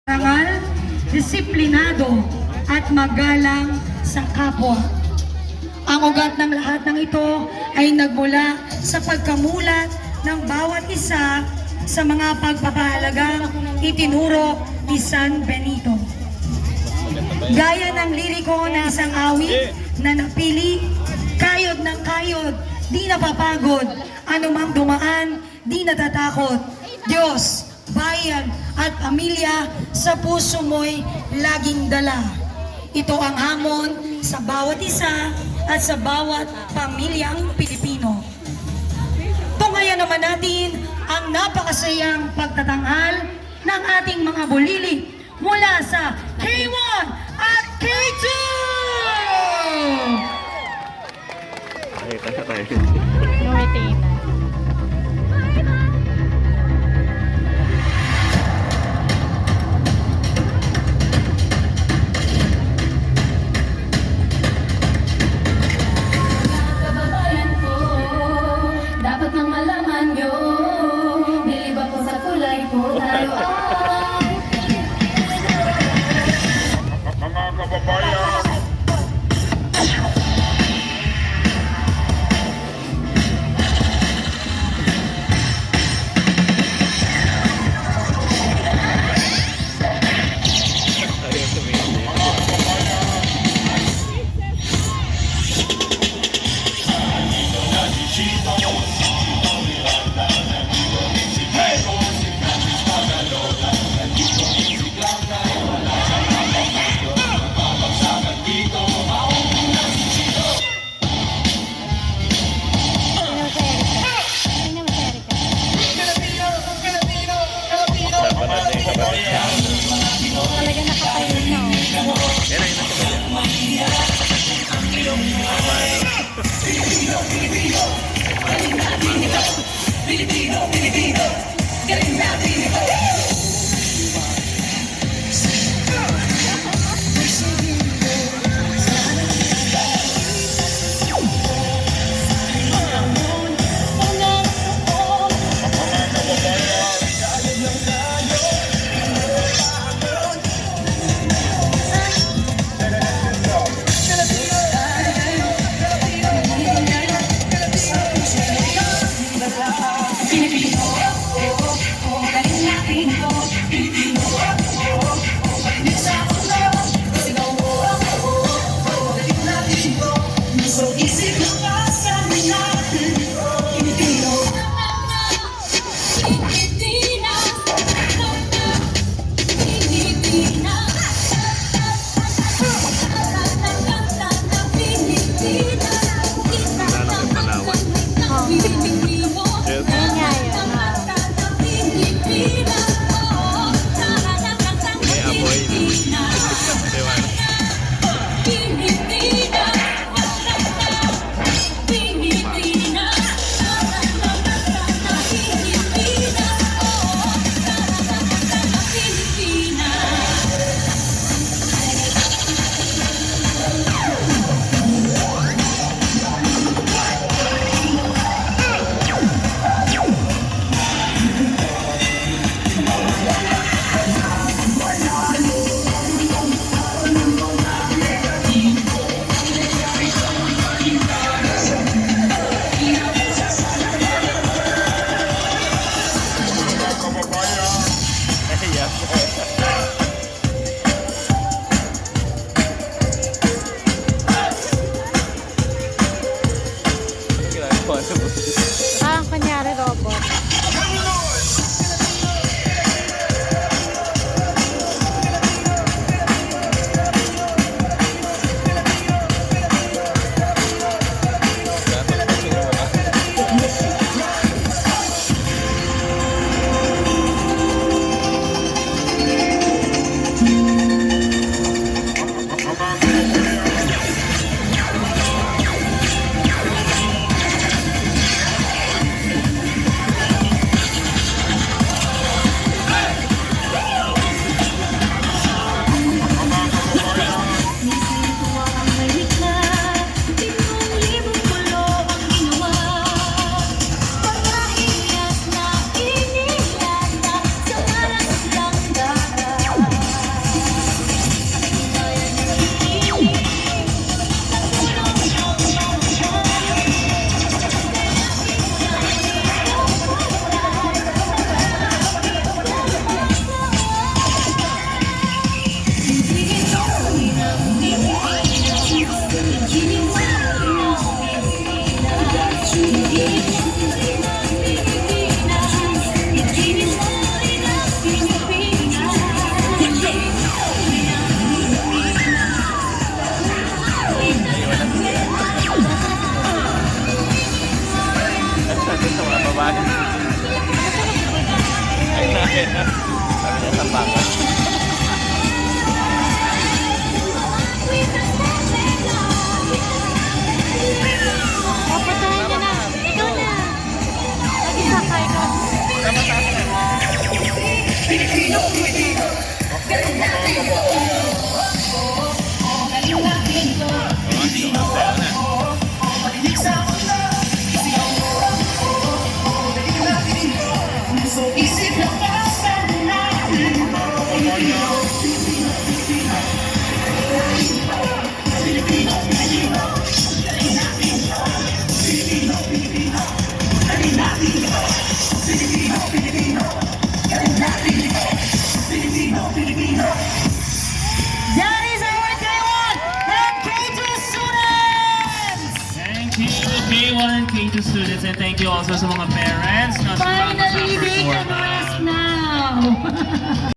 Parangal, disiplinado at magalang sa kapwa. Ang ugat ng lahat ng ito ay nagmula sa pagkamulat ng bawat isa sa mga pagpapahalagang itinuro ni San Benito. Gaya ng liriko na isang awit na napili, kayod ng kayod, di napapagod, anumang dumaan, di natatakot. Diyos, bayan at pamilya sa puso mo'y laging dala. Ito ang hamon sa bawat isa at sa bawat pamilyang Pilipino. Tungayan naman natin ang napakasayang pagtatanghal ng ating mga bulili mula sa K1 at K2! Numitina. Kababayan ko, dapat nang malaman nyo, niliba ko sa kulay ko, tayo ay Mga kababayan, Pilipino, Pilipino. Galing natin ito. Galing natin ito. Pilipino. Palilig sa mundo. Isigaw mo. Galing natin ito. Puso, isip, lakas, galing natin ito. Pilipino. Pilipino, Pilipino. Pilipino, Pilipino. Galing natin ito. Pilipino, Pilipino. Galing natin ito. Pilipino, Pilipino. Galing natin ito. Pilipino, Pilipino. That is our K1 and K2 students! Thank you, K1 and K2 students, and thank you also sa mga parents na sumama sa Finally, they can performance. rest now!